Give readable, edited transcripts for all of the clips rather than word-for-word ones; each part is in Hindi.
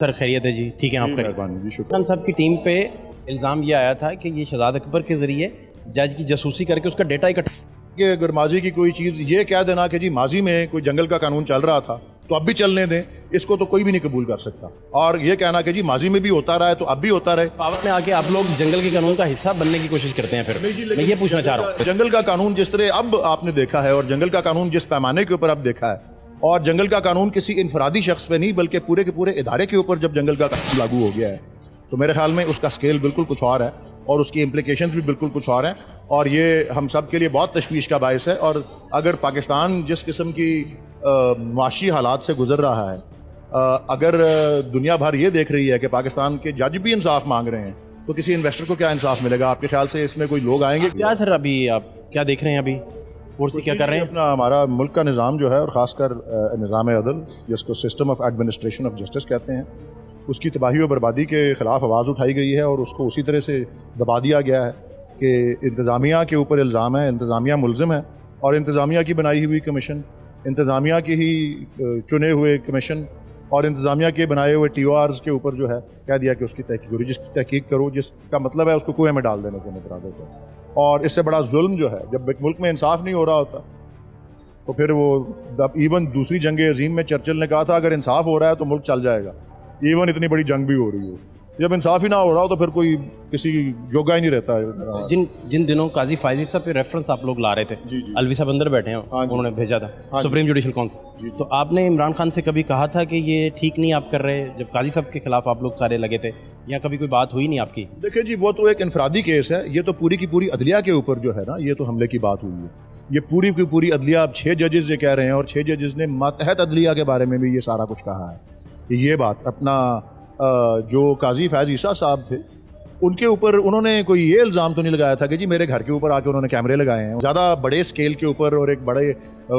सर खैरियत है जी, ठीक है आप मेहरबानी जी, शुक्र। खान साहब की टीम पे इल्ज़ाम ये आया था कि ये शहजाद अकबर के ज़रिए जज की जासूसी करके उसका डेटा इकट्ठा। कि अगर माजी की कोई चीज़ ये कह देना कि जी माजी में कोई जंगल का कानून चल रहा था तो अब भी चलने दें, इसको तो कोई भी नहीं कबूल कर सकता। और ये कहना कि जी माजी में भी होता रहा है तो अब भी होता रहे। पावर में आके आप लोग जंगल के कानून का हिस्सा बनने की कोशिश करते हैं। फिर मैं ये पूछना चाह रहा हूँ, जंगल का कानून जिस तरह अब आपने देखा है और जंगल का कानून जिस पैमाने के ऊपर अब देखा है, और जंगल का कानून किसी इनफरादी शख्स पे नहीं बल्कि पूरे के पूरे इदारे के ऊपर जब जंगल का कानून लागू हो गया है, तो मेरे ख्याल में उसका स्केल बिल्कुल कुछ और है और उसकी इम्प्लीकेशंस भी बिल्कुल कुछ और हैं। और ये हम सब के लिए बहुत तशवीश का बायस है। और अगर पाकिस्तान जिस किस्म की माशी हालात से गुजर रहा है, अगर दुनिया भर ये देख रही है कि पाकिस्तान के जज भी इंसाफ मांग रहे हैं, तो किसी इन्वेस्टर को क्या इंसाफ मिलेगा? आपके ख्याल से इसमें कोई लोग आएंगे? क्या सर अभी आप क्या देख रहे हैं? अभी फोर्स क्या कर रहे हैं? अपना हमारा मुल्क का निज़ाम जो है, और ख़ासकर निज़ाम अदल जिसको system of administration of justice कहते हैं, उसकी तबाही और बर्बादी के ख़िलाफ़ आवाज़ उठाई गई है और उसको उसी तरह से दबा दिया गया है कि इंतज़ामिया के ऊपर इल्ज़ाम है, इंतज़ामिया मुलज़िम है और इंतज़ामिया की बनाई हुई कमीशन, इंतज़ामिया के ही चुने हुए कमीशन और इंतज़ामिया के बनाए हुए TORs के ऊपर जो है कह दिया कि उसकी तहकीक करो, जिसकी तहकीक करो, जिसका मतलब है उसको कुएं में डाल देने के मुतरादिफ है। और इससे बड़ा जुल्म जो है, जब एक मुल्क में इंसाफ नहीं हो रहा होता तो फिर वो इवन दूसरी जंग अजीम में चर्चिल ने कहा था अगर इंसाफ हो रहा है तो मुल्क चल जाएगा, इवन इतनी बड़ी जंग भी हो रही हो। जब इंसाफ ही ना हो रहा हो तो फिर कोई किसी योगा ही नहीं रहता है। जिन दिनों काजी फायजी साहब पे रेफरेंस आप लोग ला रहे थे, अलवी साहब अंदर बैठे हैं, उन्होंने भेजा था सुप्रीम जुडिशल काउंसिल, तो आपने इमरान खान से कभी कहा था कि ये ठीक नहीं आप कर रहे, जब काजी साहब के खिलाफ आप लोग सारे लगे थे, या कभी कोई बात हुई नहीं आपकी? देखिए जी, वो तो एक इनफरादी केस है, ये तो पूरी की पूरी अदलिया के ऊपर जो है ना, ये तो हमले की बात हुई है। ये पूरी की पूरी अदलिया, अब 6 जजेस ये कह रहे हैं और 6 जजेस ने मातहत अदलिया के बारे में भी ये सारा कुछ कहा है। ये बात अपना जो काजी फैज़ ईसा साहब थे उनके ऊपर उन्होंने कोई ये इल्ज़ाम तो नहीं लगाया था कि जी मेरे घर के ऊपर आके उन्होंने कैमरे लगाए हैं। ज़्यादा बड़े स्केल के ऊपर और एक बड़े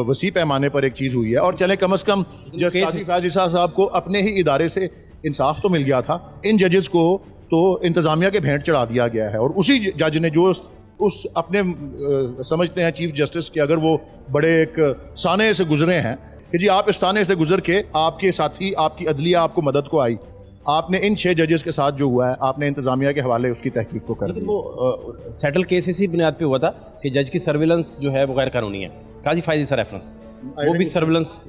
वसी पैमाने पर एक चीज़ हुई है। और चले कम अज़ कम जैसे काजी फैज़ ईसा साहब को अपने ही इदारे से इंसाफ तो मिल गया था, इन जजेस को तो इंतज़ामिया के भेंट चढ़ा दिया गया है। और उसी जज ने जो उस अपने समझते हैं चीफ जस्टिस के, अगर वो बड़े एक साने से गुजरे हैं कि जी आप इस साने से गुजर के आपके साथी, आपकी अदलिया आपको मदद को आई, आपने इन 6 जजेस के साथ जो हुआ है आपने इंतज़ामिया के हवाले उसकी तहकीक को कर दिया। वो सेटल केस इसी बुनियाद पे हुआ था कि जज की सर्विलेंस जो है वो गैर कानूनी है। काजी फायजी सा रेफरेंस, वो भी सर्विलेंस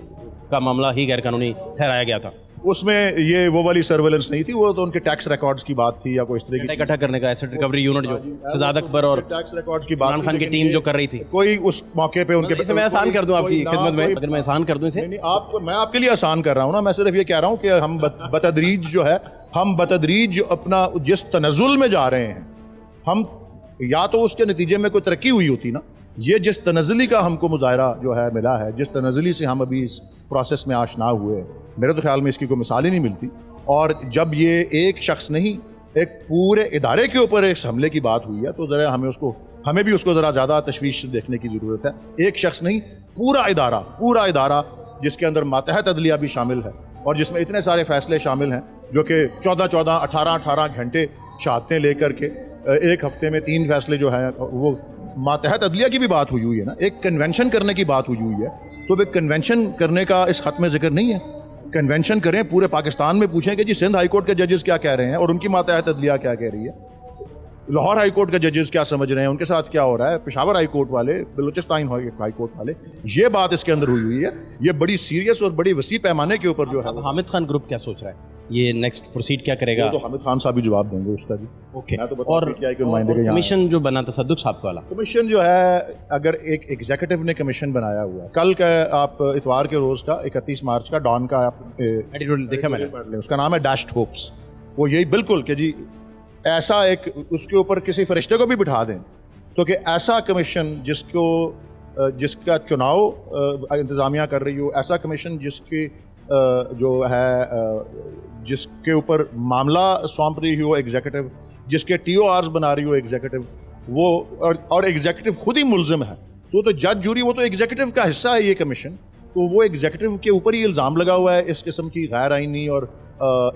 का मामला ही गैर कानूनी ठहराया गया था। उसमें ये वो वाली सर्वेलेंस नहीं थी, वो तो उनके टैक्स रिकॉर्ड्स की बात थी या कोई इस तरह की इकट्ठा करने का एसेट रिकवरी यूनिट जो शहजाद अकबर और टैक्स रिकॉर्ड्स की बात इमरान खान की टीम जो कर रही थी। कोई उस मौके पे उनके इसे मैं आसान कर दूं आपकी खिदमत में, अगर मैं आसान कर दूं इसे। मैं आपके लिए आसान कर रहा हूँ ना, मैं सिर्फ ये कह रहा हूँ कि हम बतदरीज जो है, हम बतदरीज अपना जिस तनज़ुल में जा रहे हैं, हम या तो उसके नतीजे में कोई तरक्की हुई होती ना, ये जिस तनज़ली का हमको मुज़ाहरा जो है मिला है, जिस तनज़ली से हम अभी इस प्रोसेस में आशना हुए, मेरे तो ख्याल में इसकी कोई मिसाल ही नहीं मिलती। और जब ये एक शख्स नहीं, एक पूरे इदारे के ऊपर इस हमले की बात हुई है, तो ज़रा हमें भी उसको ज़रा ज़्यादा तशवीश से देखने की ज़रूरत है। एक शख्स नहीं, पूरा इदारा जिसके अंदर मातहत अदलिया भी शामिल है और जिसमें इतने सारे फ़ैसले शामिल हैं जो कि 14-14, 18-18 घंटे शहादतें लेकर के एक हफ्ते में 3 फैसले जो हैं, वो मातहत अदलिया की भी बात हुई है ना, एक कन्वेंशन करने की बात हुई है। तो वे कन्वेंशन करने का इस खत में जिक्र नहीं है। कन्वेंशन करें, पूरे पाकिस्तान में पूछें कि जी सिंध हाई कोर्ट के जजेस क्या कह रहे हैं और उनकी मातहत अदलिया क्या कह रही है, लाहौर हाई कोर्ट के जजेस क्या समझ रहे हैं, उनके साथ क्या हो रहा है, पेशावर हाई कोर्ट वाले, बलूचिस्तान हाई कोर्ट वाले, ये बात इसके अंदर हुई है। ये बड़ी सीरियस और बड़ी वसी पैमाने के ऊपर जो है। हामिद खान ग्रुप क्या सोच रहा है, ये नेक्स्ट प्रोसीड क्या करेगा? तो हामिद खान साहब भी जवाब देंगे उसका जी। ओके। तो और कमीशन जो बना तसद्दुक साहब वाला कमीशन जो है, अगर एक एग्जीक्यूटिव ने कमीशन बनाया हुआ है, कल का आप इतवार के रोज़ का 31 मार्च का डॉन का एडिटोरियल देखा मैंने, उसका नाम है डैश्ड होप्स। वो यही बिल्कुल कि जी ऐसा एक उसके ऊपर किसी फरिश्ते को भी बिठा दें तो कि ऐसा कमीशन जिसका चुनाव इंतज़ामिया कर रही हो, ऐसा कमीशन जिसकी जो है जिसके ऊपर मामला सौंप रही हो एग्जीक्यूटिव, जिसके TORs बना रही हो एग्जीक्यूटिव, वो और एग्जीक्यूटिव खुद ही मुलजिम है, तो जज जूरी वो तो एग्जीक्यूटिव का हिस्सा है ये कमीशन, तो वो एग्जीक्यूटिव के ऊपर ही इल्ज़ाम लगा हुआ है इस किस्म की गैर आइनी और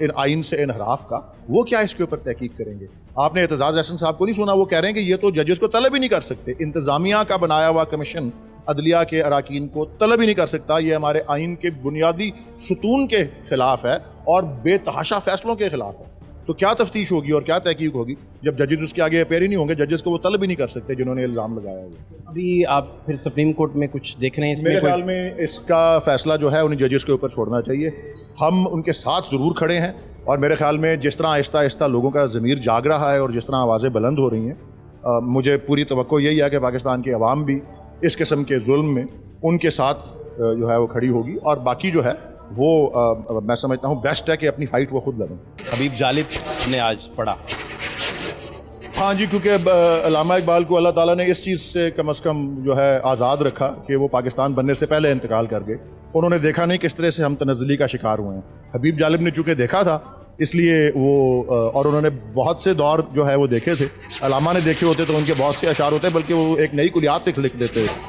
इन आइन से इनहराफ का। वो क्या इसके ऊपर तहकीक करेंगे? आपने एतजाज़ एहसन साहब को नहीं सुना, वो कह रहे हैं कि ये तो जजेस को तलब ही नहीं कर सकते, इंतज़ामिया का बनाया हुआ कमीशन अदलिया के अराकीन को तलब ही नहीं कर सकता, ये हमारे आइन के बुनियादी सुतून के खिलाफ है और बेतहाशा फैसलों के खिलाफ है, तो क्या तफ्तीश होगी और क्या तहकीक होगी जब जजेस उसके आगे अपेयर ही नहीं होंगे? जजेस को वो तलब ही नहीं कर सकते जिन्होंने इल्ज़ाम लगाया है। अभी आप फिर सुप्रीम कोर्ट में कुछ देख रहे हैं इसमें? मेरे ख्याल में इसका फैसला जो है उन्हें जजेस के ऊपर छोड़ना चाहिए। हम उनके साथ ज़रूर खड़े हैं और मेरे ख्याल में जिस तरह आहिस्ता आहिस्ता लोगों का ज़मीर जाग रहा है और जिस तरह आवाज़ें बुलंद हो रही हैं, मुझे पूरी तवक्को यही है कि पाकिस्तान की आवाम भी इस किस्म के जुल्म में उनके साथ जो है वो खड़ी होगी और बाकी जो है वो मैं समझता हूँ बेस्ट है कि अपनी फ़ाइट वो खुद लड़ें। हबीब जालिब ने आज पढ़ा। हाँ जी, क्योंकि अल्लामा इकबाल को अल्लाह ताला ने इस चीज़ से कम जो है आज़ाद रखा कि वो पाकिस्तान बनने से पहले इंतकाल कर गए। उन्होंने देखा नहीं किस तरह से हम तनज़्ज़ुली का शिकार हुए हैं। हबीब जालिब ने चूँकि देखा था इसलिए वो और उन्होंने बहुत से दौर जो है वो देखे थे। अल्लामा ने देखे होते तो उनके बहुत से अशार होते, बल्कि वो एक नई कुलियात लिख देते।